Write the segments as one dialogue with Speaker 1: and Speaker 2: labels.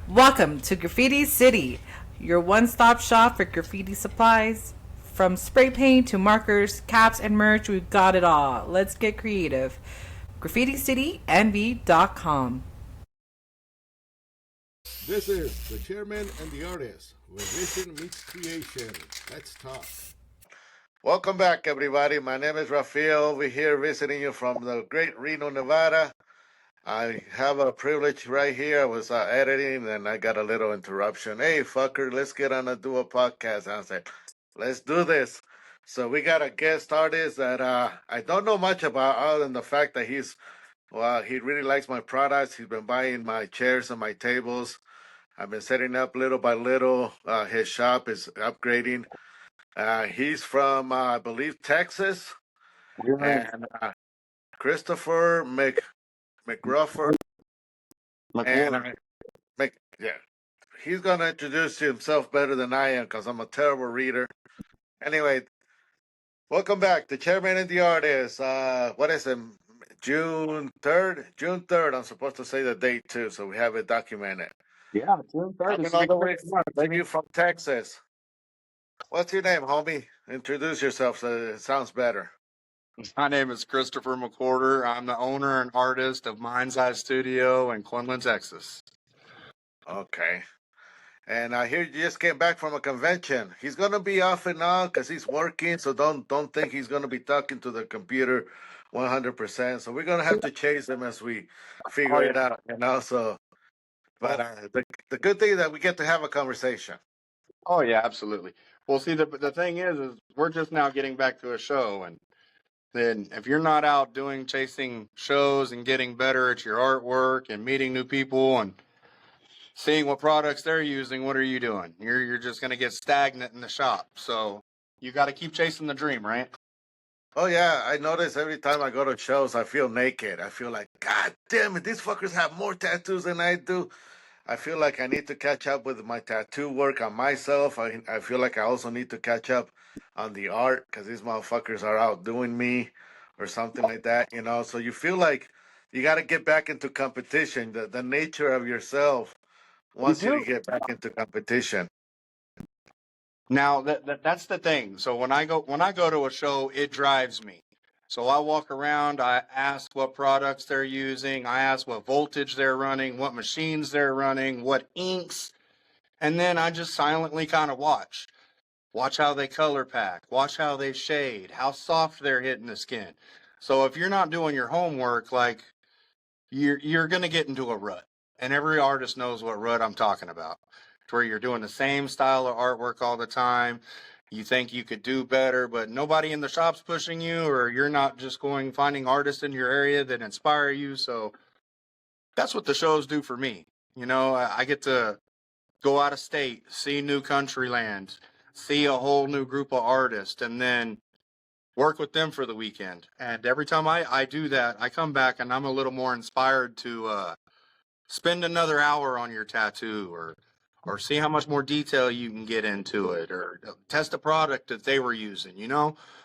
Speaker 1: Welcome to Graffiti City, your one-stop shop for graffiti supplies. From spray paint to markers, caps, and merch, we've got it all. Let's get creative. GraffitiCityNV.com.
Speaker 2: This is the chairman and the artist, where vision meets creation. Let's talk. Welcome back, everybody. My name is Rafael, over here visiting you from the great Reno, Nevada. I have a privilege right here. I was editing and I got a little interruption. Hey, fucker, let's get on and do a podcast. And I said, let's do this. So we got a guest artist that I don't know much about other than the fact that he really likes my products. He's been buying my chairs and my tables. I've been setting up little by little. His shop is upgrading. He's from, I believe, Texas.
Speaker 3: You're right.
Speaker 2: And Christopher McWhorter. And
Speaker 3: McWhorter.
Speaker 2: yeah, he's going to introduce himself better than I am because I'm a terrible reader. Anyway, welcome back. The chairman and the artist. What is it? June 3rd? June 3rd. I'm supposed to say the date too, so we have it documented.
Speaker 3: Yeah, June 3rd.
Speaker 2: Coming all the way from you from Texas. What's your name, homie? Introduce yourself so it sounds better.
Speaker 3: My name is Christopher McWhorter. I'm the owner and artist of Mind's Eye Studio in Quinlan, Texas.
Speaker 2: Okay. And I hear you just came back from a convention. He's gonna be off and on because he's working, so don't think he's gonna be talking to the computer 100%. So we're gonna have to chase him as we figure it out, So, but the good thing is that we get to have a conversation.
Speaker 3: Oh yeah, absolutely. Well, see, the thing is we're just now getting back to a show, and then if you're not out chasing shows and getting better at your artwork and meeting new people and seeing what products they're using, what are you doing? You're just going to get stagnant in the shop. So you got to keep chasing the dream, right?
Speaker 2: Oh yeah, I notice every time I go to shows, I feel naked. I feel like, God damn it, these fuckers have more tattoos than I do. I feel like I need to catch up with my tattoo work on myself. I feel like I also need to catch up on the art because these motherfuckers are outdoing me or something like that, So you feel like you got to get back into competition. The nature of yourself wants you to get back into competition.
Speaker 3: Now that's the thing. So when I go to a show, it drives me. So I walk around, I ask what products they're using, I ask what voltage they're running, what machines they're running, what inks, and then I just silently kind of watch. Watch how they color pack, watch how they shade, how soft they're hitting the skin. So if you're not doing your homework, like you're going to get into a rut. And every artist knows what rut I'm talking about. To where you're doing the same style of artwork all the time. You think you could do better, but nobody in the shop's pushing you, or you're not just finding artists in your area that inspire you. So that's what the shows do for me. I get to go out of state, see new country lands, see a whole new group of artists, and then work with them for the weekend. And every time I do that, I come back and I'm a little more inspired to spend another hour on your tattoo, or see how much more detail you can get into it, or test a product that they were using,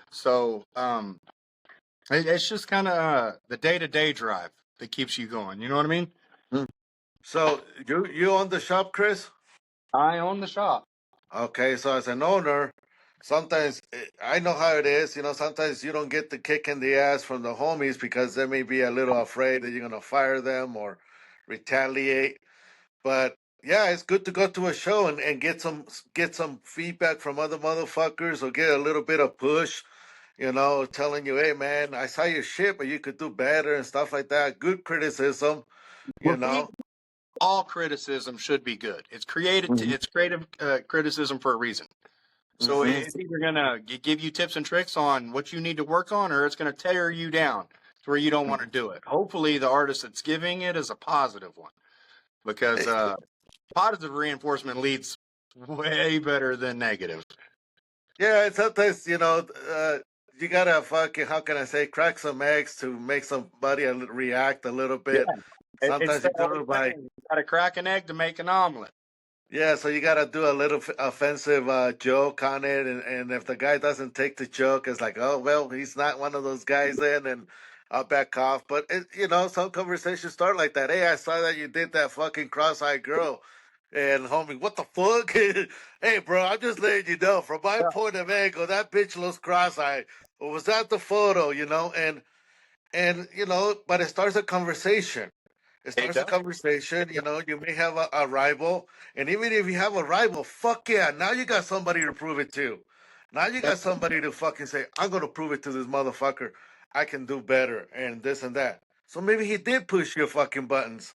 Speaker 3: So it's just kind of the day-to-day drive that keeps you going. You know what I mean?
Speaker 2: So you own the shop, Chris?
Speaker 3: I own the shop.
Speaker 2: Okay, so as an owner, sometimes I know how it is. Sometimes you don't get the kick in the ass from the homies because they may be a little afraid that you're gonna fire them or retaliate. But yeah, it's good to go to a show and get some feedback from other motherfuckers or get a little bit of push. Telling you, hey man, I saw your shit, but you could do better and stuff like that. Good criticism, you know.
Speaker 3: All criticism should be good. It's it's creative criticism for a reason. So it's either gonna give you tips and tricks on what you need to work on, or it's gonna tear you down to where you don't want to do it. Hopefully, the artist that's giving it is a positive one, because positive reinforcement leads way better than negative.
Speaker 2: Yeah, and sometimes you gotta fucking, how can I say, crack some eggs to make somebody react a little bit. Sometimes you do it by
Speaker 3: gotta crack an egg to make an omelet.
Speaker 2: Yeah, so you gotta do a little offensive joke on it, and if the guy doesn't take the joke, it's like, oh well, he's not one of those guys then, and I'll back off. But some conversations start like that. Hey, I saw that you did that fucking cross-eyed girl. And homie, what the fuck? Hey, bro, I'm just letting you know from my point of angle, that bitch looks cross-eyed. Or was that the photo? And but it starts a conversation. It
Speaker 3: It
Speaker 2: starts a
Speaker 3: does.
Speaker 2: conversation. You may have a rival, and even if you have a rival, fuck yeah, now you got somebody to prove it to. Now you got somebody to fucking say, I'm gonna prove it to this motherfucker. I can do better, and this and that. So maybe he did push your fucking buttons,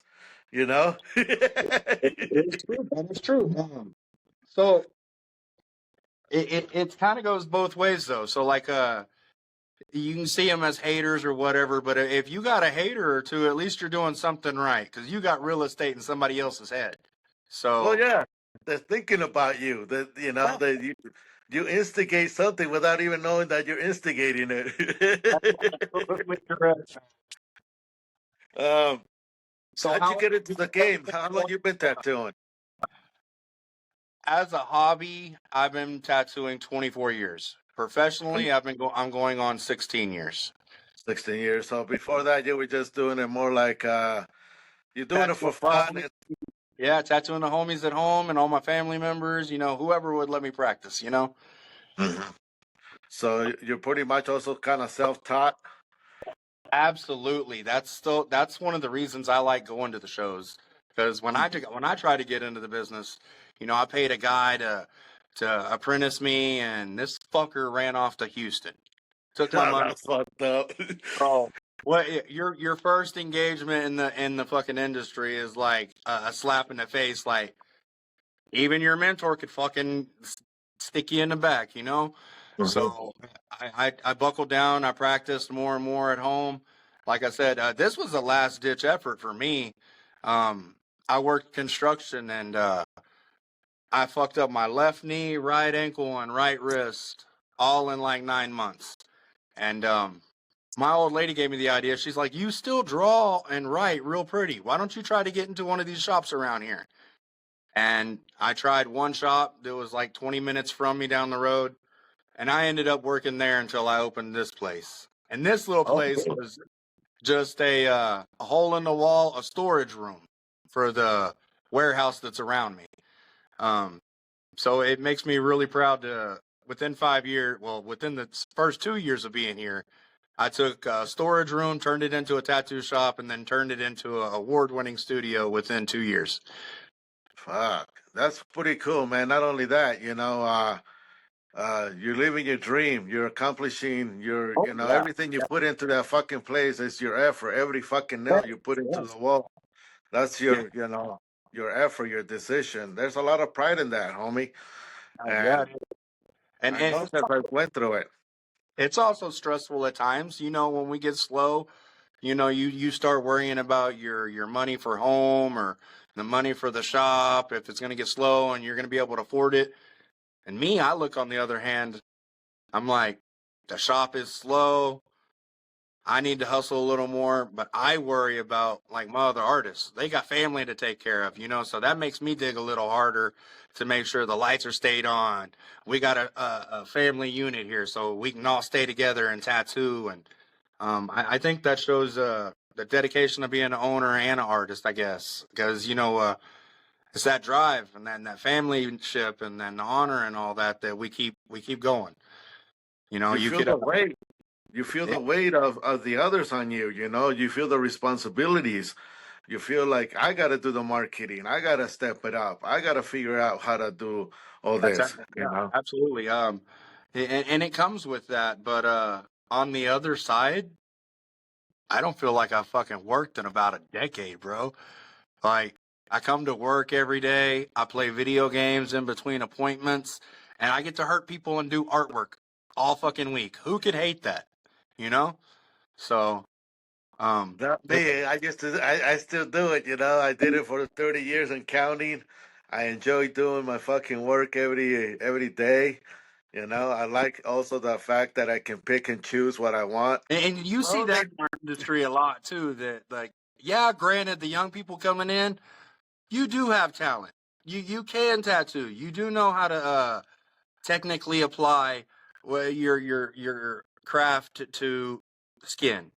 Speaker 2: you know?
Speaker 3: It's true. That is true. So it kind of goes both ways though. So like you can see them as haters or whatever, but if you got a hater or two, at least you're doing something right because you got real estate in somebody else's head.
Speaker 2: Well,
Speaker 3: So
Speaker 2: yeah, they're thinking about you. That that you instigate something without even knowing that you're instigating it.
Speaker 3: absolutely correct.
Speaker 2: um, so
Speaker 3: So
Speaker 2: how'd you
Speaker 3: how
Speaker 2: get into the game? How long you been tattooing?
Speaker 3: as a hobby, I've been tattooing 24 years. Professionally, I'm going on 16 years.
Speaker 2: 16 years. So before that, you were just doing it more like you're doing it for
Speaker 3: Tattooing the
Speaker 2: fun.
Speaker 3: homies. Yeah, tattooing the homies at home and all my family members, whoever would let me practice.
Speaker 2: Mhm. So you're pretty much also kind of self-taught.
Speaker 3: Absolutely. That's one of the reasons I like going to the shows because when I try to get into the business, I paid a guy to apprentice me and this fucker ran off to Houston. Took my money.
Speaker 2: That's fucked up.
Speaker 3: Oh. Well, your first engagement in the fucking industry is like a slap in the face. Like even your mentor could fucking stick you in the back.
Speaker 2: Mhm.
Speaker 3: So I buckled down. I practiced more and more at home. Like I said, this was a last ditch effort for me. Um, I worked construction and I fucked up my left knee, right ankle, and right wrist all in like 9 months. And my old lady gave me the idea. She's like, "You still draw and write real pretty. Why don't you try to get into one of these shops around here?" And I tried one shop that was like 20 minutes from me down the road. And I ended up working there until I opened this place. And this little place
Speaker 2: Okay.
Speaker 3: was just a hole in the wall, a storage room for the warehouse that's around me. Um, so it makes me really proud to, within 5 years, well, within the first 2 years of being here, I took a storage room, turned it into a tattoo shop, and then turned it into an award-winning studio within 2 years.
Speaker 2: Fuck, that's pretty cool, man. Not only that, you're living your dream. You're accomplishing
Speaker 3: Oh yeah,
Speaker 2: everything you put into that fucking place is your effort. Every fucking nail you put into
Speaker 3: yes,
Speaker 2: the wall, that's
Speaker 3: yeah,
Speaker 2: your effort, your decision. There's a lot of pride in that, homie.
Speaker 3: yeah.
Speaker 2: And
Speaker 3: And
Speaker 2: I know
Speaker 3: it's
Speaker 2: that I went through it.
Speaker 3: it's also stressful at times. When we get slow, you start worrying about your money for home or the money for the shop if it's going to get slow and you're going to be able to afford it. And me, I look on the other hand, I'm like, the shop is slow. I need to hustle a little more, but I worry about like my other artists. They got family to take care of. So that makes me dig a little harder to make sure the lights are stayed on. We got a family unit here, so we can all stay together and tattoo. And I think that shows the dedication of being an owner and an artist, I guess, because it's that drive and then that familyship and then the honor and all that we keep going.
Speaker 2: You
Speaker 3: You
Speaker 2: feel
Speaker 3: could.
Speaker 2: the weight. You feel
Speaker 3: Yeah,
Speaker 2: the weight of the others on you. You feel the responsibilities. You feel like I got to do the marketing. I got to step it up. I got to figure out how to do all this.
Speaker 3: yeah, absolutely. And it comes with that, but on the other side, I don't feel like I fucking worked in about a decade, bro. Like I come to work every day, I play video games in between appointments, and I get to hurt people and do artwork all fucking week. Who could hate that? You know? So,
Speaker 2: Not
Speaker 3: it,
Speaker 2: me. I still do it. I did it for 30 years and counting. I enjoy doing my fucking work every day. I like also the fact that I can pick and choose what I want.
Speaker 3: and you see
Speaker 2: Well,
Speaker 3: that in our industry a lot too. That like, yeah, granted, the young people coming in, you do have talent. You can tattoo. You do know how to technically apply your craft to skin.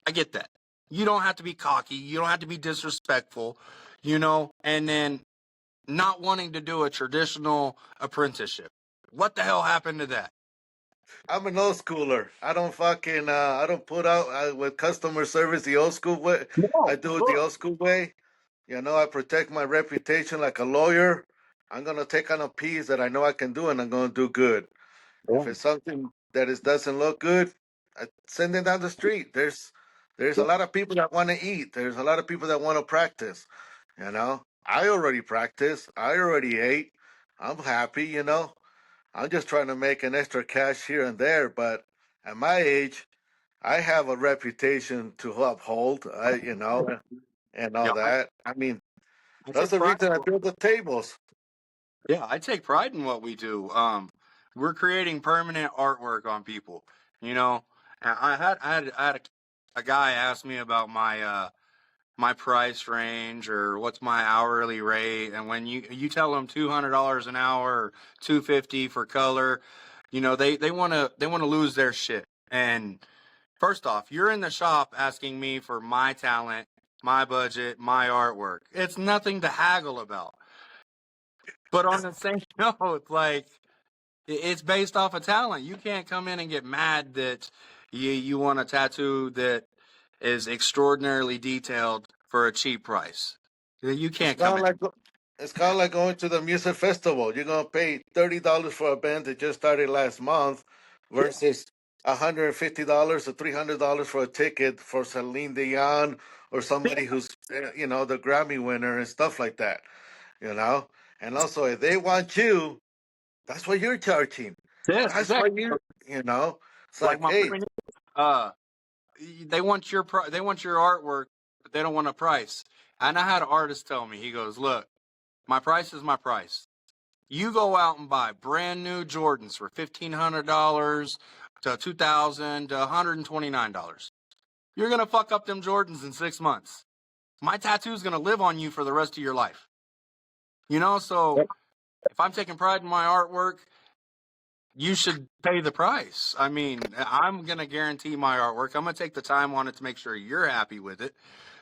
Speaker 3: I get that. You don't have to be cocky. You don't have to be disrespectful. And then not wanting to do a traditional apprenticeship. What the hell happened to that?
Speaker 2: I'm an old schooler. I don't fucking I don't put out with customer service the old school way. I
Speaker 3: No,
Speaker 2: do it the
Speaker 3: look.
Speaker 2: old school way. You know, I protect my reputation like a lawyer. I'm gonna take on a piece that I know I can do, and I'm gonna do good. If it's something that doesn't look good, I send it down the street. There's a lot of people that want to eat. There's a lot of people that want to practice. You know, I already practiced. I already ate. I'm happy. You know, I'm just trying to make an extra cash here and there. But at my age, I have a reputation to uphold. You know, and all
Speaker 3: Yeah,
Speaker 2: that. I mean,
Speaker 3: I
Speaker 2: that's
Speaker 3: take
Speaker 2: the
Speaker 3: pride.
Speaker 2: reason I build the tables.
Speaker 3: Yeah, I take pride in what we do. We're creating permanent artwork on people. You know, and I had a guy ask me about my price range or what's my hourly rate, and when you tell them $200 an hour, or 250 for color, you know they want to lose their shit. And first off, you're in the shop asking me for my talent, my budget, my artwork. It's nothing to haggle about. But on the same note, like it's based off of talent. You can't come in and get mad that you want a tattoo that is extraordinarily detailed for a cheap price. You
Speaker 2: It's
Speaker 3: can't come
Speaker 2: kind of
Speaker 3: in.
Speaker 2: like it's kind of like going to the music festival. You're gonna pay $30 for a band that just started last month, versus $150 or $300 for a ticket for Celine Dion or somebody who's you know, the Grammy winner and stuff like that. You know, and also if they want you, that's what you're charging.
Speaker 3: Yes,
Speaker 2: That's
Speaker 3: exactly.
Speaker 2: what you know. It's
Speaker 3: Like
Speaker 2: like,
Speaker 3: my
Speaker 2: hey,
Speaker 3: point is, they want your artwork, but they don't want a price. And I had an artist tell me, he goes, "Look, my price is my price. You go out and buy brand new Jordans for $1,500 to $2,000 to $129. You're gonna fuck up them Jordans in 6 months. My tattoo's gonna live on you for the rest of your life. You know, so if I'm taking pride in my artwork, you should pay the price. I mean, I'm gonna guarantee my artwork. I'm gonna take the time on it to make sure you're happy with it.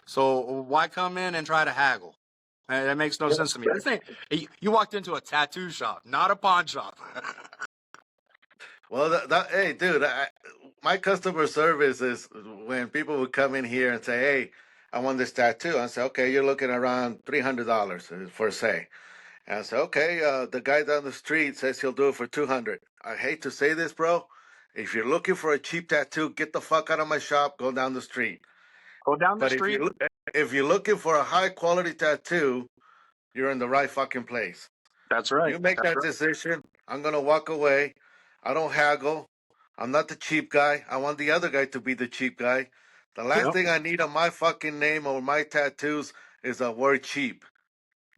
Speaker 3: So why come in and try to haggle? That makes no sense to me. This ain't, you walked into a tattoo shop, not a pawn shop.
Speaker 2: well, hey, dude, my customer service is when people would come in here and say, "Hey, I want this tattoo." I say, "Okay, you're looking around $300 for say." And I say, "Okay, the guy down the street says he'll do it for 200. I hate to say this, bro. If you're looking for a cheap tattoo, get the fuck out of my shop. Go down the street.
Speaker 3: Go down the
Speaker 2: But
Speaker 3: street.
Speaker 2: if you're looking for a high quality tattoo, you're in the right fucking place.
Speaker 3: That's right.
Speaker 2: You make
Speaker 3: That's
Speaker 2: that
Speaker 3: right.
Speaker 2: decision. I'm gonna walk away. I don't haggle. I'm not the cheap guy. I want the other guy to be the cheap guy. The last
Speaker 3: Yep.
Speaker 2: thing I need on my fucking name or my tattoos is a word cheap.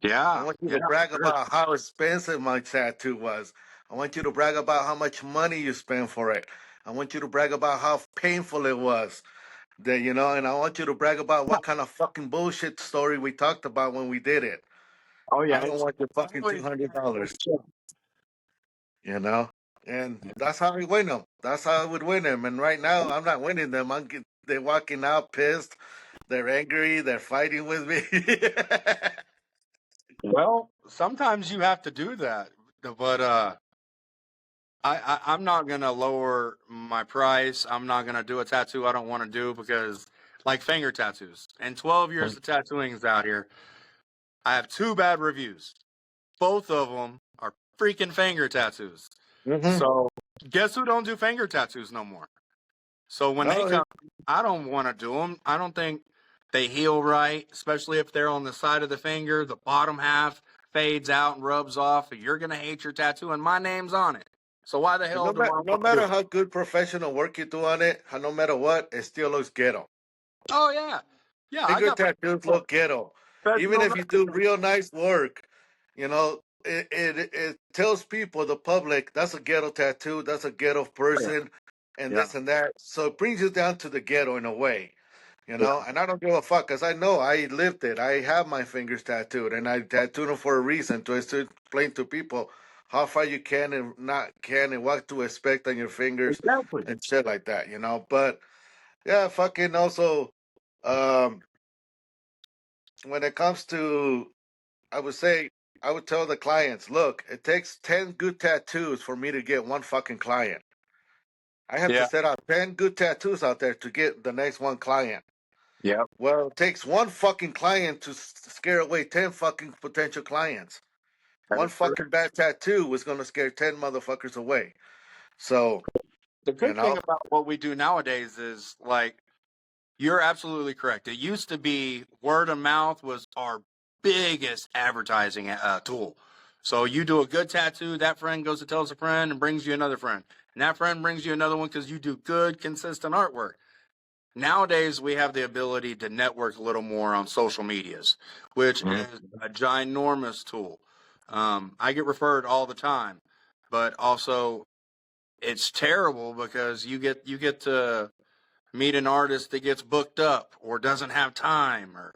Speaker 2: I
Speaker 3: Yeah.
Speaker 2: want you
Speaker 3: Yeah.
Speaker 2: to brag
Speaker 3: For sure.
Speaker 2: about how expensive my tattoo was. I want you to brag about how much money you spent for it. I want you to brag about how painful it was. That you know, and I want you to brag about what kind of fucking bullshit story we talked about when we did it.
Speaker 3: Oh yeah.
Speaker 2: I don't want your
Speaker 3: It's
Speaker 2: fucking
Speaker 3: always
Speaker 2: $200. You know, and that's how we win them. That's how I would win them. And right now, I'm not winning them. They're walking out pissed. They're angry. They're fighting with me.
Speaker 3: well. Sometimes you have to do that, but I'm not gonna lower my price. I'm not gonna do a tattoo I don't want to do because, like finger tattoos, in 12 years of tattooing out here, I have two bad reviews. Both of them are freaking finger tattoos.
Speaker 2: hmm
Speaker 3: So guess who don't do finger tattoos no more? So when they
Speaker 2: No,
Speaker 3: come, I don't want to do them. I don't think they heal right, especially if they're on the side of the finger. The bottom half fades out and rubs off. You're gonna hate your tattoo, and my name's on it. So why the hell do I
Speaker 2: no
Speaker 3: want to do
Speaker 2: matter
Speaker 3: it?
Speaker 2: how good professional work you do on it, no matter what, it still looks ghetto.
Speaker 3: Oh yeah, yeah. I
Speaker 2: Finger
Speaker 3: got
Speaker 2: tattoos look ghetto. Even
Speaker 3: professional.
Speaker 2: if you do real nice work, you know, it tells people, the public, that's a ghetto tattoo, that's a ghetto person, and
Speaker 3: Yeah,
Speaker 2: this and that. So it brings you down to the ghetto in a way, you
Speaker 3: yeah.
Speaker 2: know. And I don't give a fuck, because I know I lived it. I have my fingers tattooed, and I tattooed them for a reason, to explain to people how far you can and not can, and what to expect on your fingers
Speaker 3: Exactly.
Speaker 2: and shit like that, you know. But yeah, fucking also. Um, when it comes to, I would say, I would tell the clients, look, it takes 10 good tattoos for me to get one fucking client. I have to
Speaker 3: Yeah.
Speaker 2: set out 10 good tattoos out there to get the next one client.
Speaker 3: Yep.
Speaker 2: Well, it takes one fucking client to scare away 10 fucking potential clients.
Speaker 3: That
Speaker 2: One
Speaker 3: is true.
Speaker 2: fucking bad tattoo was going to scare 10 motherfuckers away. So,
Speaker 3: The
Speaker 2: you
Speaker 3: good thing
Speaker 2: know,
Speaker 3: about what we do nowadays is like you're absolutely correct. It used to be word of mouth was our biggest advertising tool. So you do a good tattoo, that friend goes to tells a friend and brings you another friend. And that friend brings you another one because you do good, consistent artwork. Nowadays, we have the ability to network a little more on social medias, which is a ginormous tool. I get referred all the time, but also it's terrible because you get to meet an artist that gets booked up or doesn't have time or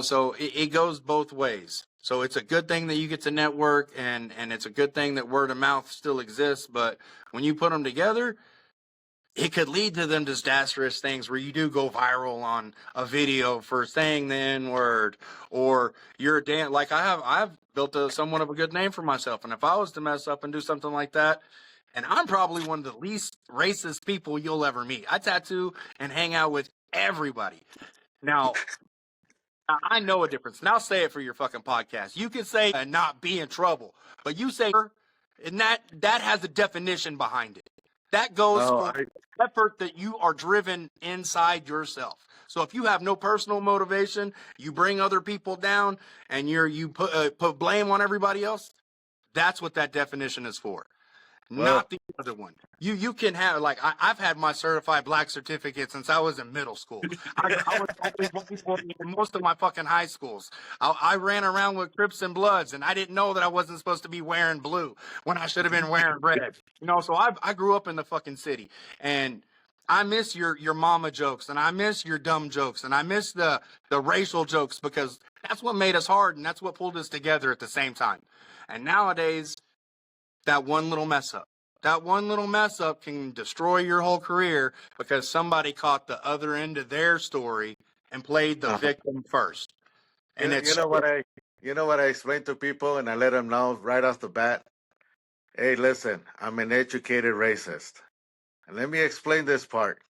Speaker 3: so it goes both ways. So it's a good thing that you get to network and it's a good thing that word of mouth still exists, but when you put them together it could lead to them disastrous things where you do go viral on a video for saying the N word, or you're like I've built somewhat of a good name for myself. And if I was to mess up and do something like that, and I'm probably one of the least racist people you'll ever meet. I tattoo and hang out with everybody. Now, I know a difference. And I'll say it for your fucking podcast. You can say and not be in trouble, but you say, and that has a definition behind it. That goes
Speaker 2: no,
Speaker 3: for effort that you are driven inside yourself. So if you have no personal motivation, you bring other people down, and you put blame on everybody else. That's what that definition is for,
Speaker 2: well,
Speaker 3: not the other one. You can have like I've had my certified black certificate since I was in middle school. I was always white boy in most of my fucking high schools. I ran around with Crips and Bloods, and I didn't know that I wasn't supposed to be wearing blue when I should have been wearing red. So I grew up in the fucking city, and I miss your mama jokes, and I miss your dumb jokes, and I miss the racial jokes because that's what made us hard, and that's what pulled us together at the same time. And nowadays that one little mess up. That one little mess up can destroy your whole career because somebody caught the other end of their story and played the victim first.
Speaker 2: you
Speaker 3: And
Speaker 2: know, you
Speaker 3: it's
Speaker 2: know what I, you know what I explain to people, and I let them know right off the bat. Hey, listen, I'm an educated racist, and let me explain this part.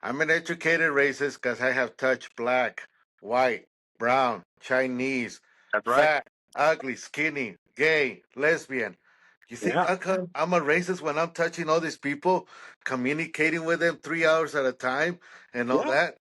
Speaker 2: I'm an educated racist because I have touched black, white, brown, Chinese,
Speaker 3: that's right.
Speaker 2: fat, ugly, skinny, gay, lesbian. You think
Speaker 3: Yeah.
Speaker 2: I'm a racist when I'm touching all these people, communicating with them 3 hours at a time and all
Speaker 3: Yeah.
Speaker 2: that?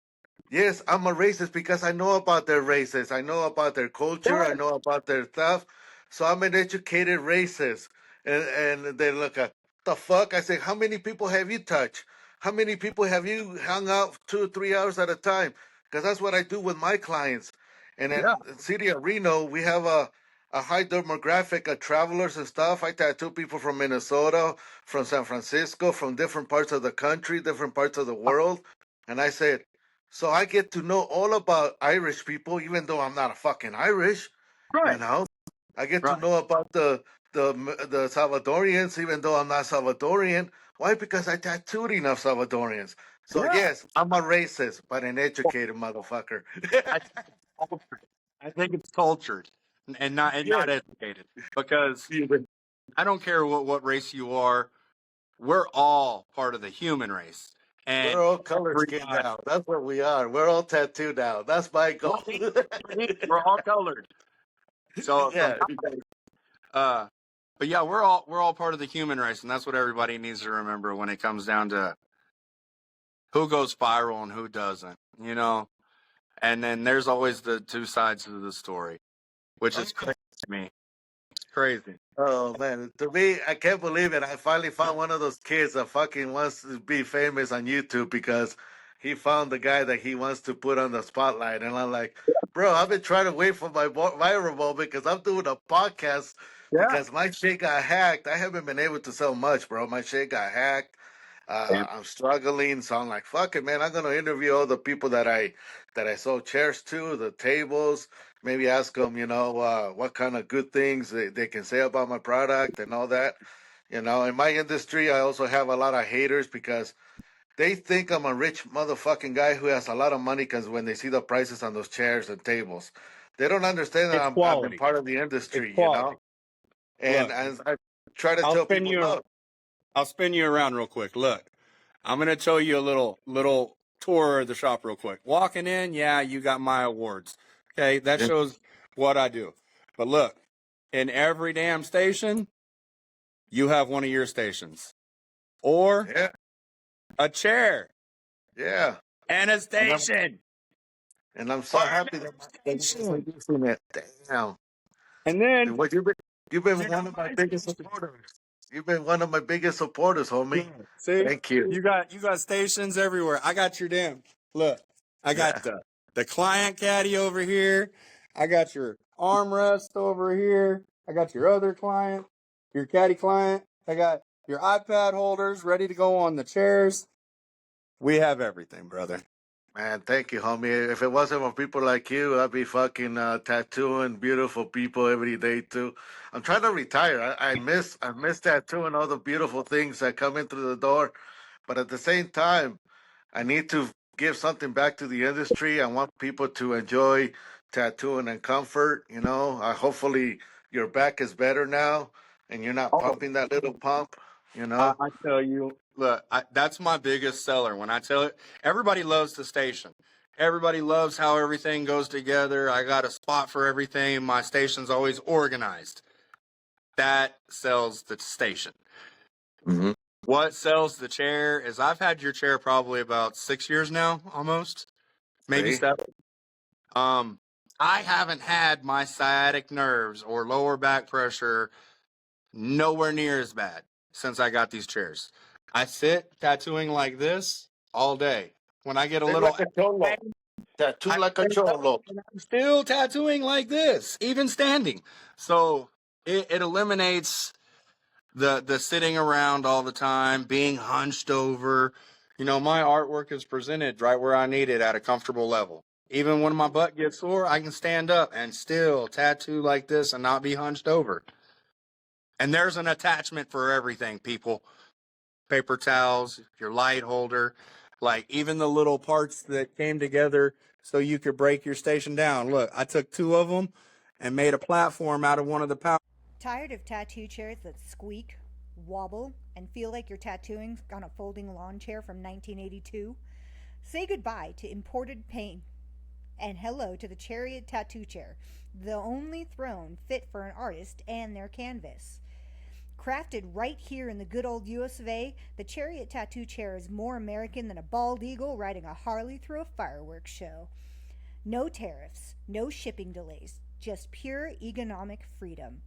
Speaker 2: Yes, I'm a racist because I know about their races. I know about their culture. I
Speaker 3: Right.
Speaker 2: know about their stuff. So I'm an educated racist. And they look at the fuck. I say, how many people have you touched? How many people have you hung out 2 or 3 hours at a time? Because that's what I do with my clients. And
Speaker 3: Yeah.
Speaker 2: in the city of Reno, we have a high demographic of travelers and stuff. I tattoo people from Minnesota, from San Francisco, from different parts of the country, different parts of the world. And I said, so I get to know all about Irish people, even though I'm not a fucking Irish. You
Speaker 3: Right.
Speaker 2: know, I get to
Speaker 3: Right.
Speaker 2: know about the Salvadorians, even though I'm not Salvadorian. Why? Because I tattooed enough Salvadorians. So
Speaker 3: Yeah.
Speaker 2: yes, I'm a racist, but an educated motherfucker.
Speaker 3: I, I think it's cultured
Speaker 2: Yeah.
Speaker 3: not educated because I don't care what race you are. We're all part of the human race.
Speaker 2: We're
Speaker 3: And
Speaker 2: all color skinned
Speaker 3: everybody,
Speaker 2: now. That's what we are. We're all tattooed now. That's my goal.
Speaker 3: right? We're all colored. So
Speaker 2: Yeah.
Speaker 3: uh but yeah, we're all part of the human race, and that's what everybody needs to remember when it comes down to who goes viral and who doesn't. And then there's always the two sides of the story, which is crazy to me. Crazy.
Speaker 2: Oh man, to me, I can't believe it. I finally found one of those kids that fucking wants to be famous on YouTube because he found the guy that he wants to put on the spotlight. And I'm like, bro, I've been trying to wait for my viral moment because I'm doing a podcast
Speaker 3: Yeah.
Speaker 2: because my shit got hacked. I haven't been able to sell much, bro. My shit got hacked. I'm struggling, so I'm like, fuck it, man. I'm gonna interview all the people that I sold chairs to, the tables. Maybe ask them, what kind of good things they can say about my product and all that. In my industry, I also have a lot of haters because they think I'm a rich motherfucking guy who has a lot of money because when they see the prices on those chairs and tables. they don't understand that
Speaker 3: It's
Speaker 2: I've been
Speaker 3: quality.
Speaker 2: part of the
Speaker 3: It's
Speaker 2: industry, you know.
Speaker 3: quality.
Speaker 2: And
Speaker 3: Look,
Speaker 2: as I try to
Speaker 3: I'll
Speaker 2: tell
Speaker 3: spin
Speaker 2: people,
Speaker 3: you.
Speaker 2: look,
Speaker 3: I'll spin you around real quick. Look, I'm gonna show you a little tour of the shop real quick. Walking in, yeah, you got my awards. Okay, that
Speaker 2: yeah,
Speaker 3: shows what I do. But look, in every damn station, you have one of your stations, or
Speaker 2: yeah,
Speaker 3: a chair
Speaker 2: yeah.
Speaker 3: and a
Speaker 2: And
Speaker 3: station,
Speaker 2: I'm
Speaker 3: or
Speaker 2: so happy that
Speaker 3: a station.
Speaker 2: you're using it. Damn.
Speaker 3: And then
Speaker 2: What you've been
Speaker 3: you
Speaker 2: one
Speaker 3: got
Speaker 2: of my
Speaker 3: my
Speaker 2: biggest
Speaker 3: station.
Speaker 2: supporters. You've been one of my biggest supporters, homie.
Speaker 3: See,
Speaker 2: Thank you.
Speaker 3: you got stations everywhere. I got your damn look. I got
Speaker 2: Yeah.
Speaker 3: the client caddy over here. I got your armrest over here. I got your other client, your caddy client. I got your iPad holders ready to go on the chairs. We have everything, brother.
Speaker 2: Man, thank you, homie. If it wasn't for people like you, I'd be fucking tattooing beautiful people every day too. I'm trying to retire. I miss tattooing all the beautiful things that come in through the door. But at the same time, I need to give something back to the industry. I want people to enjoy tattooing and comfort. You know, hopefully your back is better now, and you're not
Speaker 3: Oh,
Speaker 2: pumping that little pump. You
Speaker 3: I,
Speaker 2: know.
Speaker 3: I tell you, look, that's my biggest seller. When I tell it, everybody loves the station. Everybody loves how everything goes together. I got a spot for everything. My station's always organized. That sells the station.
Speaker 2: Mm-hmm.
Speaker 3: What sells the chair is I've had your chair probably about 6 years now, almost, maybe
Speaker 2: See.
Speaker 3: 7. Um, I haven't had my sciatic nerves or lower back pressure nowhere near as bad since I got these chairs. I sit tattooing like this all day. When I get a
Speaker 2: Sit
Speaker 3: little,
Speaker 2: like a cholo. Tattoo
Speaker 3: I
Speaker 2: like a
Speaker 3: stand up
Speaker 2: cholo.
Speaker 3: and I'm still tattooing like this, even standing. So it eliminates the sitting around all the time, being hunched over. You know, my artwork is presented right where I need it at a comfortable level. Even when my butt gets sore, I can stand up and still tattoo like this and not be hunched over. And there's an attachment for everything, people. Paper towels, your light holder, like even the little parts that came together so you could break your station down. Look, I took 2 of them and made a platform out of one of the power.
Speaker 4: Tired of tattoo chairs that squeak, wobble, and feel like you're tattooing on a folding lawn chair from 1982? Say goodbye to imported pain and hello to the Chariot Tattoo Chair, the only throne fit for an artist and their canvas. Crafted right here in the good old US of A, the Chariot Tattoo Chair is more American than a bald eagle riding a Harley through a fireworks show. No tariffs, no shipping delays, just pure economic freedom.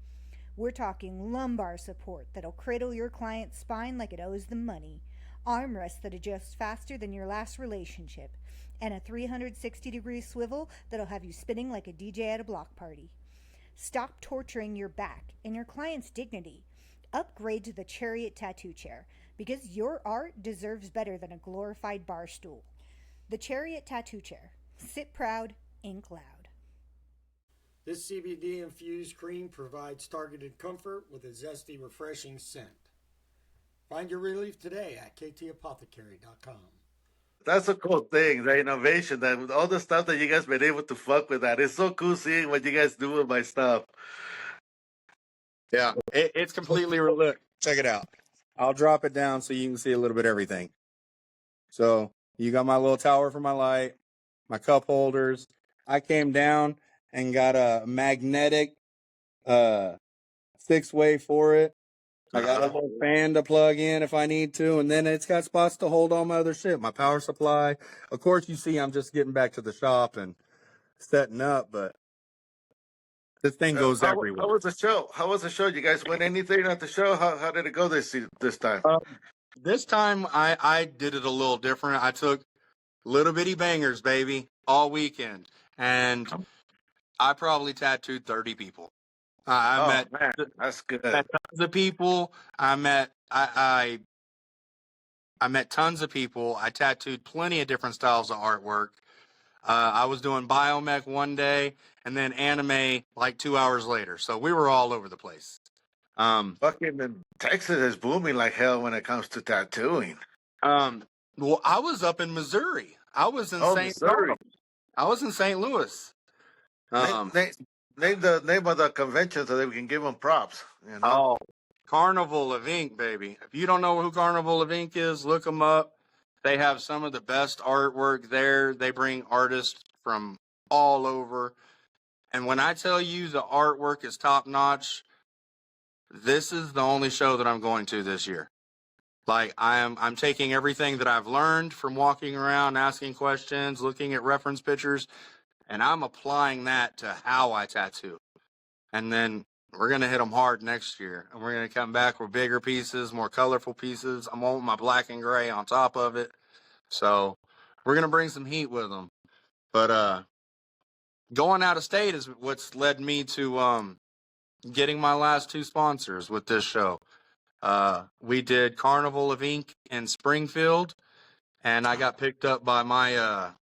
Speaker 4: We're talking lumbar support that'll cradle your client's spine like it owes them money, armrests that adjust faster than your last relationship, and a 360-degree swivel that'll have you spinning like a DJ at a block party. Stop torturing your back and your client's dignity. Upgrade to the Chariot Tattoo Chair because your art deserves better than a glorified bar stool. The Chariot Tattoo Chair. Sit proud, ink loud.
Speaker 5: This CBD infused cream provides targeted comfort with a zesty, refreshing scent. Find your relief today at ktapothecary.com.
Speaker 2: That's a cool thing, the innovation, that with all the stuff that you guys been able to fuck with that. It's so cool seeing what you guys do with my stuff.
Speaker 3: Yeah, it's completely look. Check it out. I'll drop it down so you can see a little bit of everything. So you got my little tower for my light, my cup holders. I came down and got a magnetic 6-way for it. I got a little fan to plug in if I need to, and then it's got spots to hold all my other shit. My power supply. Of course, you see I'm just getting back to the shop and setting up, but this thing goes everywhere.
Speaker 2: How was the show? How was the show? You guys win anything at the show? How did it go this time?
Speaker 3: This time I did it a little different. I took little bitty bangers, baby, all weekend, and I probably tattooed 30 people. I met
Speaker 2: Man, that's good.
Speaker 3: tons of people. I met tons of people. I tattooed plenty of different styles of artwork. I was doing biomech one day and then anime like 2 hours later. So we were all over the place.
Speaker 2: Fucking Texas is booming like hell when it comes to tattooing.
Speaker 3: Well, I was up in Missouri. I was in St.
Speaker 2: Missouri.
Speaker 3: I was in St. Louis.
Speaker 2: Name,
Speaker 3: Um,
Speaker 2: name, name the name of the convention so that we can give them props. You know.
Speaker 3: oh, Carnival of Ink, baby. If you don't know who Carnival of Ink is, look them up. They have some of the best artwork there. They bring artists from all over. And when I tell you the artwork is top notch, this is the only show that I'm going to this year. Like I'm taking everything that I've learned from walking around, asking questions, looking at reference pictures, and I'm applying that to how I tattoo. And then we're going to hit them hard next year. And we're going to come back with bigger pieces, more colorful pieces. I'm on my black and gray on top of it. So we're going to bring some heat with them. But going out of state is what's led me to getting my last two sponsors with this show. We did Carnival of Ink in Springfield, and I got picked up by my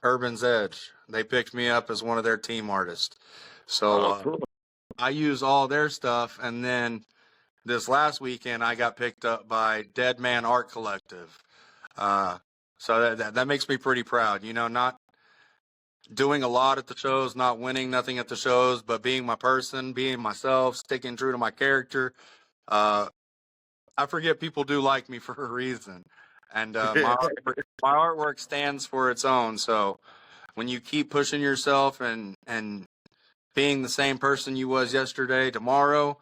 Speaker 3: Urban's Edge. They picked me up as one of their team artists. So
Speaker 2: Cool.
Speaker 3: I use all their stuff, and then this last weekend I got picked up by Dead Man Art Collective. So that makes me pretty proud. You know, not doing a lot at the shows, not winning nothing at the shows, but being my person, being myself, sticking true to my character. I forget people do like me for a reason, and my artwork stands for its own. So when you keep pushing yourself and being the same person you was yesterday, tomorrow,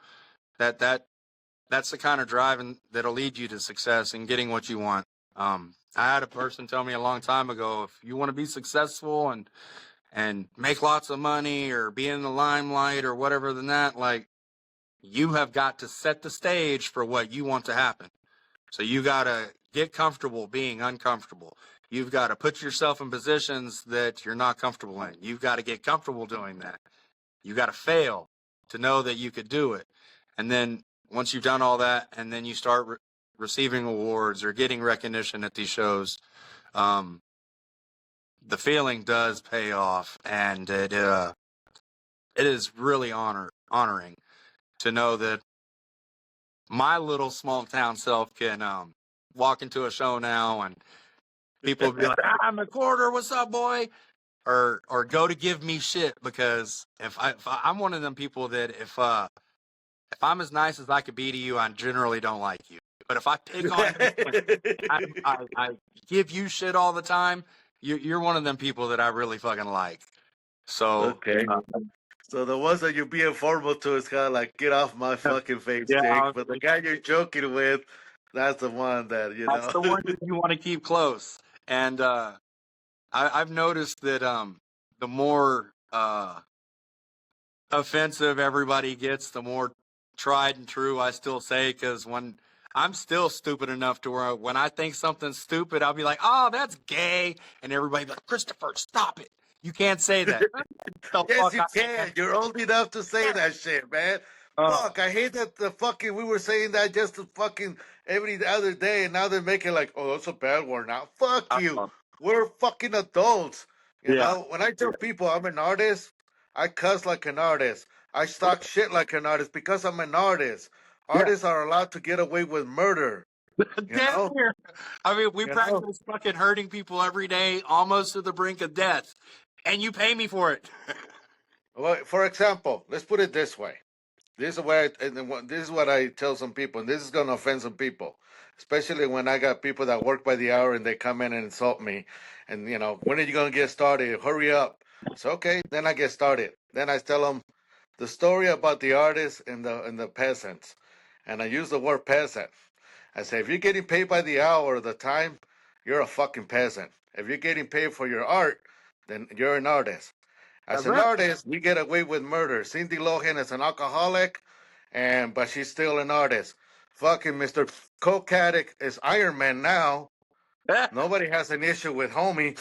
Speaker 3: that's the kind of driving that'll lead you to success and getting what you want. I had a person tell me a long time ago, if you want to be successful and make lots of money or be in the limelight or whatever than that, like, you have got to set the stage for what you want to happen. So you got to get comfortable being uncomfortable. You've got to put yourself in positions that you're not comfortable in. You've got to get comfortable doing that. You got to fail to know that you could do it. And then once you've done all that, and then you start receiving awards or getting recognition at these shows, the feeling does pay off, and it is really honoring to know that my little small town self can walk into a show now and people be like, McWhorter, what's up, boy? Or go to give me shit, because if I'm one of them people that if I'm as nice as I could be to you, I generally don't like you. But if I pick on you, I give you shit all the time, you're one of them people that I really fucking like. So
Speaker 2: Okay. So the ones that you're being formal to is kind of like, get off my fucking face,
Speaker 3: yeah,
Speaker 2: Jake. But the guy you're joking with, that's the one that, you
Speaker 3: that's the
Speaker 2: know.
Speaker 3: one that you want to keep close. And I've noticed that the more offensive everybody gets, the more tried and true I still say, because when I'm still stupid enough to where when I think something's stupid, I'll be like, oh, that's gay. And everybody be like, Christopher, stop it. You can't say that.
Speaker 2: Yes, you can. You're old enough to say that shit, man. Fuck, I hate that the fucking, we were saying that just the fucking every other day, and now they're making like, oh, that's a bad word now. Fuck you. We're fucking adults. You know, when I tell people I'm an artist, I cuss like an artist. I talk shit like an artist because I'm an artist. Artists are allowed to get away with murder. You know?
Speaker 3: I mean, we
Speaker 2: You
Speaker 3: practice fucking hurting people every day, almost to the brink of death, and you pay me for it.
Speaker 2: Well, for example, let's put it this way. This is where this is what I tell some people, and this is going to offend some people, especially when I got people that work by the hour and they come in and insult me, and you know, when are you going to get started? Hurry up. So okay, then I get started. Then I tell them the story about the artists and the peasants, and I use the word peasant. I say, if you're getting paid by the hour or the time, you're a fucking peasant. If you're getting paid for your art, then you're an artist. As an artist, we get away with murder. Cindy Lohan is an alcoholic, but she's still an artist. Fucking Mr. Coke Addict is Iron Man now. Nobody has an issue with homie.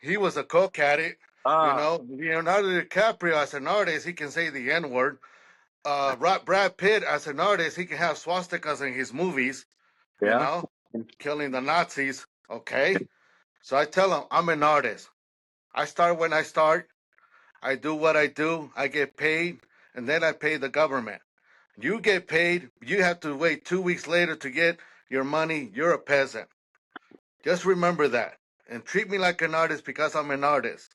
Speaker 2: He was a Coke addict. You know, Leonardo DiCaprio as an artist, he can say the N word. Brad Pitt as an artist, he can have swastikas in his movies. You know, killing the Nazis. Okay, so I tell him I'm an artist. I start when I start. I do what I do. I get paid, and then I pay the government. You get paid. You have to wait 2 weeks later to get your money. You're a peasant. Just remember that, and treat me like an artist because I'm an artist.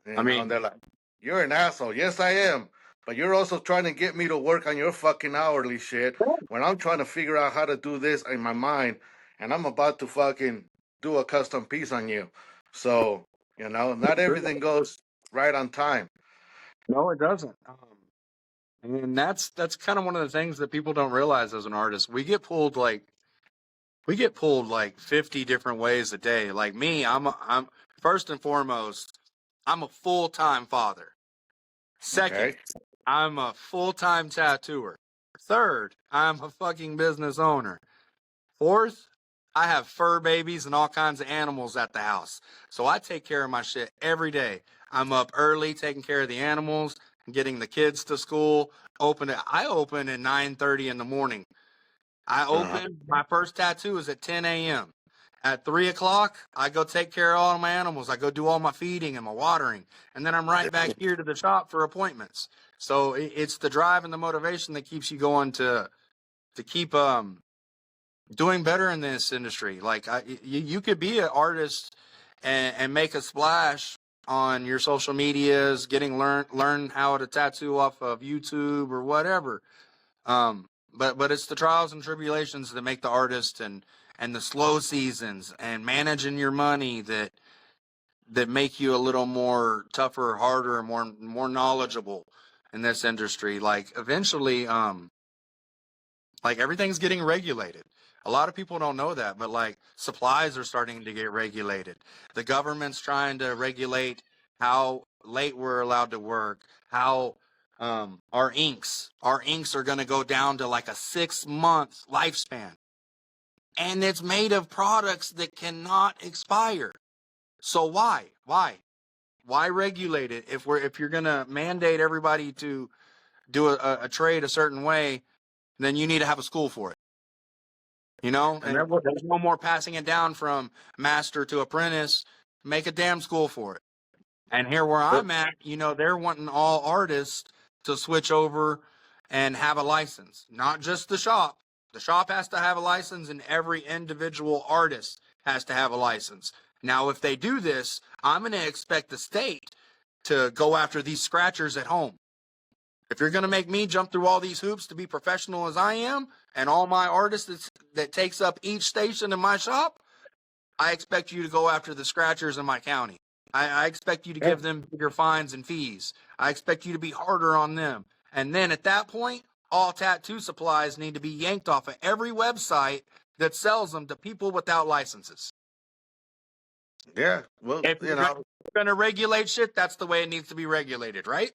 Speaker 3: I
Speaker 2: And
Speaker 3: mean,
Speaker 2: they're like, "You're an asshole." Yes, I am. But you're also trying to get me to work on your fucking hourly shit when I'm trying to figure out how to do this in my mind, and I'm about to fucking do a custom piece on you. So, not everything goes right on time.
Speaker 3: no, it doesn't. And that's kind of one of the things that people don't realize as an artist. We get pulled like 50 different ways a day. Like me, I'm first and foremost, I'm a full-time father. Second,
Speaker 2: Okay.
Speaker 3: I'm a full-time tattooer. Third, I'm a fucking business owner. Fourth, I have fur babies and all kinds of animals at the house. So I take care of my shit every day. I'm up early taking care of the animals, getting the kids to school. I open at 9:30 in the morning. I
Speaker 2: Uh-huh.
Speaker 3: open, my first tattoo is at 10 a.m. At 3 o'clock, I go take care of all my animals. I go do all my feeding and my watering. And then I'm right back here to the shop for appointments. So it's the drive and the motivation that keeps you going to keep doing better in this industry. Like you could be an artist and make a splash on your social medias, learn how to tattoo off of YouTube or whatever. But it's the trials and tribulations that make the artist, and the slow seasons and managing your money that make you a little more tougher, harder, more knowledgeable in this industry. Like eventually, like everything's getting regulated. A lot of people don't know that, but like supplies are starting to get regulated. The government's trying to regulate how late we're allowed to work, how our inks are going to go down to like a 6-month lifespan. And it's made of products that cannot expire. So why regulate it if you're going to mandate everybody to do a trade a certain way, then you need to have a school for it.
Speaker 2: And
Speaker 3: And there's no more passing it down from master to apprentice. Make a damn school for it. And here where I'm at, they're wanting all artists to switch over and have a license, not just the shop. The shop has to have a license, and every individual artist has to have a license. Now, if they do this, I'm going to expect the state to go after these scratchers at home. If you're going to make me jump through all these hoops to be professional as I am, and all my artists that takes up each station in my shop, I expect you to go after the scratchers in my county. I expect you to give them bigger fines and fees. I expect you to be harder on them. And then at that point, all tattoo supplies need to be yanked off of every website that sells them to people without licenses.
Speaker 2: yeah, well,
Speaker 3: If you're going to regulate shit, that's the way it needs to be regulated, right?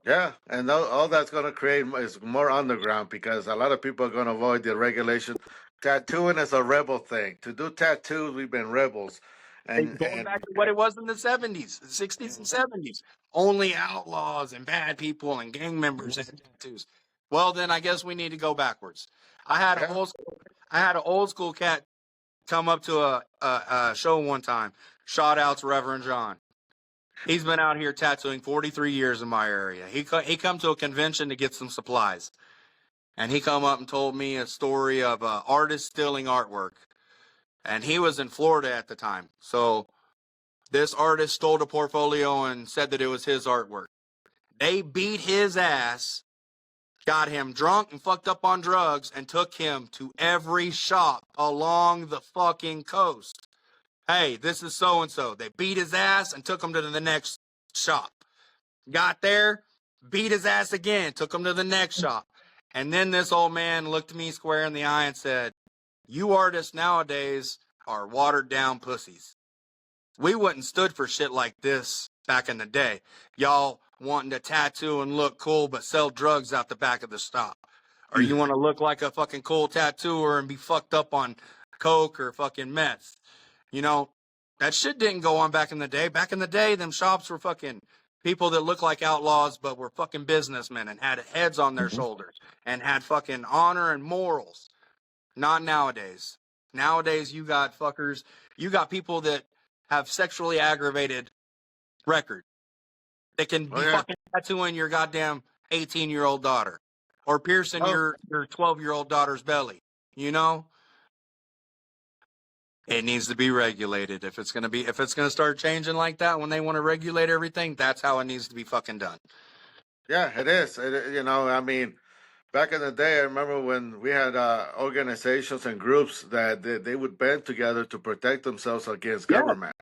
Speaker 2: yeah, and all that's going to create is more underground because a lot of people are going to avoid the regulation. Tattooing is a rebel thing. To do tattoos, we've been rebels, and
Speaker 3: Going back to what it was in the 70s, the 60s and 70s. Only outlaws and bad people and gang members had tattoos. Well, then I guess we need to go backwards. I had an
Speaker 2: yeah,
Speaker 3: old school cat come up to a show one time. Shout out to Reverend John. He's been out here tattooing 43 years in my area. He come to a convention to get some supplies. And he come up and told me a story of an artist stealing artwork. And he was in Florida at the time. So this artist stole a portfolio and said that it was his artwork. They beat his ass, got him drunk and fucked up on drugs, and took him to every shop along the fucking coast. Hey, this is so-and-so. They beat his ass and took him to the next shop. Got there, beat his ass again, took him to the next shop. And then this old man looked me square in the eye and said, "You artists nowadays are watered down pussies. We wouldn't stood for shit like this back in the day. Y'all wanting to tattoo and look cool but sell drugs out the back of the shop. Or you want to look like a fucking cool tattooer and be fucked up on coke or fucking meth. That shit didn't go on back in the day. Back in the day, them shops were fucking people that looked like outlaws but were fucking businessmen and had heads on their shoulders and had fucking honor and morals. Not nowadays. Nowadays, you got people that have sexually aggravated record that can be fucking tattooing your goddamn 18-year-old daughter or piercing your 12-year-old daughter's belly. It needs to be regulated. If it's going to start changing like that when they want to regulate everything, that's how it needs to be fucking done.
Speaker 2: Yeah, it is. I mean, back in the day, I remember when we had organizations and groups that they would band together to protect themselves against
Speaker 3: Yeah.
Speaker 2: government.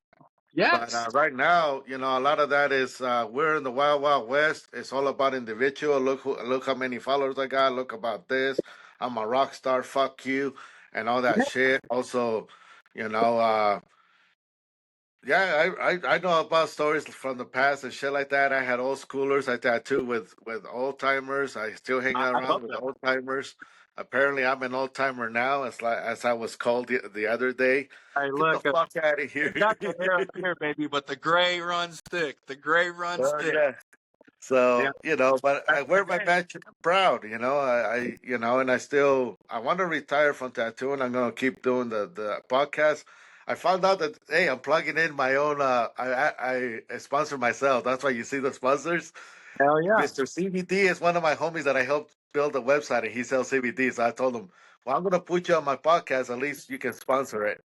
Speaker 2: But
Speaker 3: Yes.
Speaker 2: right now, a lot of that is we're in the wild, wild west. It's all about individual. Look how many followers I got. Look about this. I'm a rock star. Fuck you, and all that shit. Also, you know, yeah, I know about stories from the past and shit like that. I had old schoolers. I tattoo with old timers. I still hang
Speaker 3: I
Speaker 2: around
Speaker 3: love
Speaker 2: with
Speaker 3: that.
Speaker 2: old timers. Apparently, I'm an old timer now. As I was called the other day.
Speaker 3: Hey,
Speaker 2: Get the
Speaker 3: look,
Speaker 2: fuck out of
Speaker 3: you
Speaker 2: here.
Speaker 3: got the hair up here, baby, but the gray runs thick. The gray runs
Speaker 2: Oh
Speaker 3: thick.
Speaker 2: yeah.
Speaker 3: Yeah,
Speaker 2: So, but I
Speaker 3: that's the
Speaker 2: wear my
Speaker 3: game.
Speaker 2: badge proud, and I want to retire from tattooing. I'm going to keep doing the podcast. I found out that, hey, I'm plugging in my own, I sponsor myself. That's why you see the sponsors.
Speaker 3: Hell yeah.
Speaker 2: Mr. CBD is one of my homies that I helped build a website and he sells CBD. So I told him, well, I'm going to put you on my podcast. At least you can sponsor it.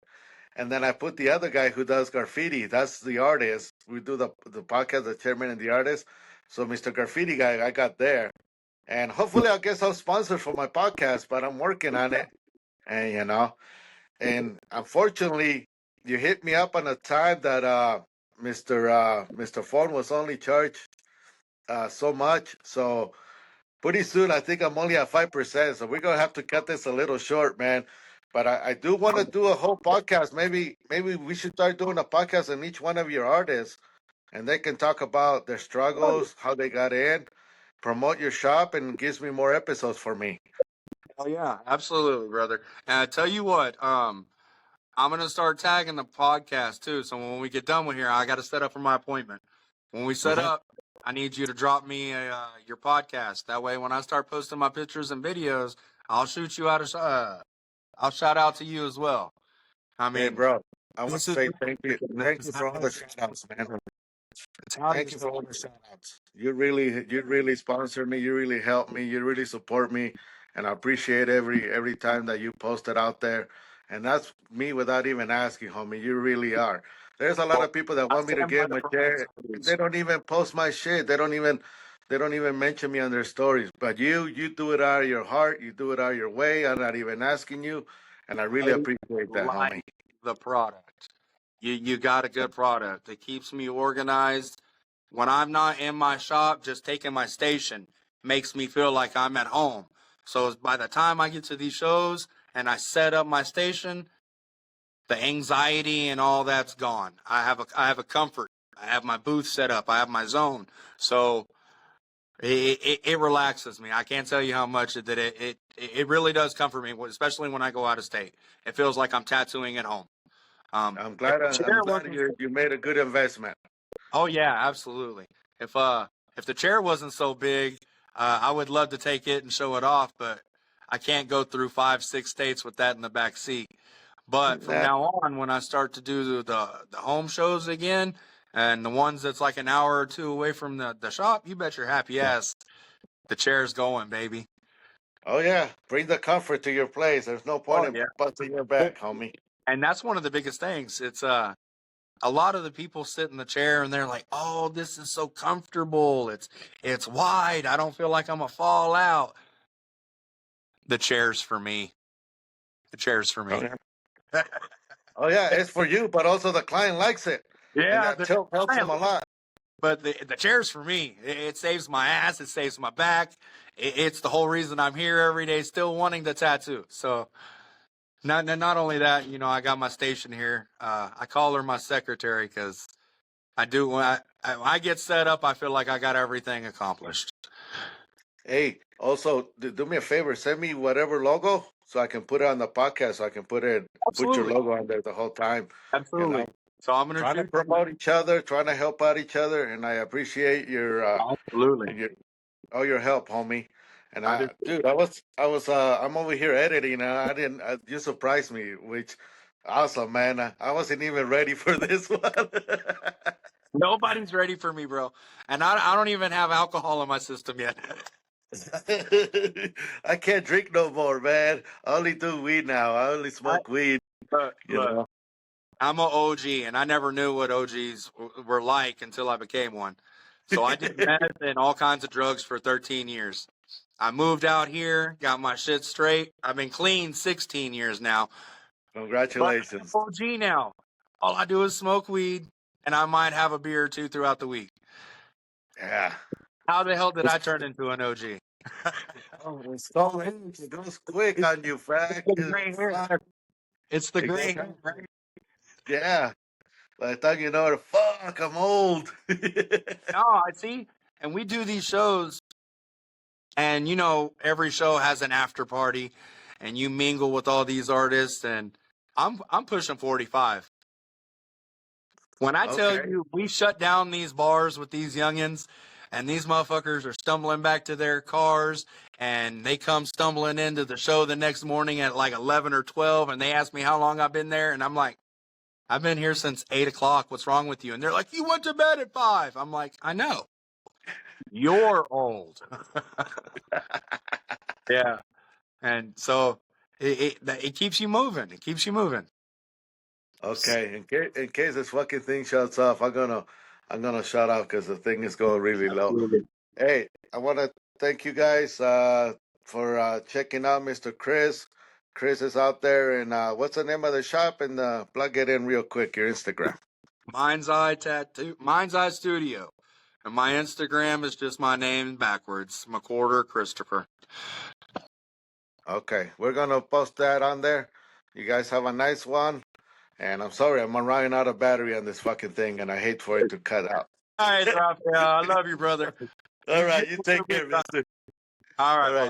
Speaker 2: And then I put the other guy who does graffiti. That's the artist. We do the podcast, the chairman and the artist. So Mr. Graffiti guy, I got there. And hopefully I'll get some sponsors for my podcast, but I'm working on it. And and unfortunately you hit me up on a time that Mr. Phone was only charged so much. So pretty soon, I think I'm only at 5%. So we're gonna have to cut this a little short, man. But I do want to do a whole podcast. Maybe we should start doing a podcast on each one of your artists, and they can talk about their struggles, how they got in, promote your shop, and gives me more episodes for me.
Speaker 3: Hell yeah. Absolutely, brother. And I tell you what, I'm gonna start tagging the podcast too. So when we get done with here, I got to set up for my appointment. When we set
Speaker 2: Mhm.
Speaker 3: up, I need you to drop me your podcast. That way, when I start posting my pictures and videos, I'll shoot you out I'll shout out to you as well. I
Speaker 2: Hey,
Speaker 3: mean,
Speaker 2: bro, I want
Speaker 3: this
Speaker 2: to
Speaker 3: is
Speaker 2: say thank you.
Speaker 3: this
Speaker 2: Thank
Speaker 3: is
Speaker 2: you
Speaker 3: how
Speaker 2: for all the shout outs, man.
Speaker 3: it's how
Speaker 2: Thank you for all the shout outs. You really sponsor me. You really help me. You really support me, and I appreciate every time that you post it out there. And that's me without even asking, homie. You really are. There's a lot
Speaker 3: well,
Speaker 2: of people that
Speaker 3: I
Speaker 2: want me to
Speaker 3: stand by
Speaker 2: give
Speaker 3: the
Speaker 2: them a share.
Speaker 3: products.
Speaker 2: They don't even post my shit. They don't even mention me on their stories. But you do it out of your heart. You do it out of your way. I'm not even asking you, and I really
Speaker 3: I
Speaker 2: appreciate that, homie.
Speaker 3: like the product. You got a good product. It keeps me organized. When I'm not in my shop, just taking my station makes me feel like I'm at home. So by the time I get to these shows and I set up my station, the anxiety and all that's gone. I have a comfort. I have my booth set up. I have my zone. So it relaxes me. I can't tell you how much it really does comfort me, especially when I go out of state. It feels like I'm tattooing at home.
Speaker 2: I'm
Speaker 3: If
Speaker 2: glad.
Speaker 3: the
Speaker 2: I'm
Speaker 3: chair
Speaker 2: glad
Speaker 3: wasn't,
Speaker 2: you made a good investment.
Speaker 3: oh yeah, absolutely. If the chair wasn't so big, I would love to take it and show it off, but I can't go through 5, 6 states with that in the back seat. But from
Speaker 2: Nah.
Speaker 3: now on, when I start to do the home shows again, and the ones that's like an hour or two away from the shop, you bet your happy ass the chair's going, baby.
Speaker 2: Oh yeah, bring the comfort to your place. There's no point
Speaker 3: Oh
Speaker 2: in
Speaker 3: yeah.
Speaker 2: busting your back, homie.
Speaker 3: And that's one of the biggest things. It's a lot of the people sit in the chair and they're like, "Oh, this is so comfortable. It's wide. I don't feel like I'm gonna fall out." The chair's for me. The chair's for
Speaker 2: Oh
Speaker 3: me.
Speaker 2: yeah. Oh yeah, it's for you, but also the client likes it, and
Speaker 3: Yeah,
Speaker 2: that tilt helps them a lot.
Speaker 3: but the chair's for me. It saves my ass. It saves my back. It's the whole reason I'm here every day, still wanting to tattoo. So not only that, I got my station here. I call her my secretary because I do when I get set up, I feel like I got everything accomplished.
Speaker 2: Hey, also do me a favor, send me whatever logo so I can put it on the podcast. So I can put your
Speaker 3: Absolutely,
Speaker 2: logo on there the whole time. You
Speaker 3: absolutely.
Speaker 2: know,
Speaker 3: So I'm gonna
Speaker 2: trying to
Speaker 3: shoot.
Speaker 2: promote each other, trying to help out each other, and I appreciate
Speaker 3: Absolutely,
Speaker 2: your all your help, homie. And
Speaker 3: I do.
Speaker 2: dude, I'm over here editing, and I didn't. You surprised me, which awesome, man. I wasn't even ready for this one.
Speaker 3: Nobody's ready for me, bro. And I don't even have alcohol in my system yet.
Speaker 2: I can't drink no more, man. I only do weed now. I only
Speaker 3: I,
Speaker 2: smoke weed.
Speaker 3: look,
Speaker 2: You
Speaker 3: look.
Speaker 2: know.
Speaker 3: I'm an OG, and I never knew what OGs were like until I became one. So I did meth and all kinds of drugs for 13 years. I moved out here, got my shit straight. I've been clean 16 years now.
Speaker 2: Congratulations.
Speaker 3: But I'm OG now. All I do is smoke weed, and I might have a beer or two throughout the week.
Speaker 2: Yeah.
Speaker 3: How the hell did I turn into an OG?
Speaker 2: Oh, it's so it goes quick on you, Frank.
Speaker 3: The gray hair. It's the gray hair, right?
Speaker 2: Yeah. By the time you know it, fuck, I'm old.
Speaker 3: No, I see. And we do these shows, and you know, every show has an after party, and you mingle with all these artists, and I'm pushing 45. When I tell
Speaker 2: Okay.
Speaker 3: you we shut down these bars with these youngins, and these motherfuckers are stumbling back to their cars, and they come stumbling into the show the next morning at like 11 or 12, and they ask me how long I've been there, and I'm like, I've been here since 8 o'clock. What's wrong with you? And they're like, you went to bed at 5. I'm like, I know. You're old. Yeah. And so it keeps you moving. It keeps you moving.
Speaker 2: Okay. In case this fucking thing shuts off, I'm gonna shut off because the thing is going really low. Hey, I want to thank you guys for checking out Mr. Chris. Chris is out there, and what's the name of the shop? And plug it in real quick. Your Instagram.
Speaker 3: Mind's Eye Studio. And my Instagram is just my name backwards. McWhorter Christopher.
Speaker 2: Okay, we're gonna post that on there. You guys have a nice one. And I'm sorry, I'm running out of battery on this fucking thing, and I hate for it to cut out.
Speaker 3: All right, Raphael. I love you, brother.
Speaker 2: All right, you take care, mister.
Speaker 3: All right,
Speaker 2: All right.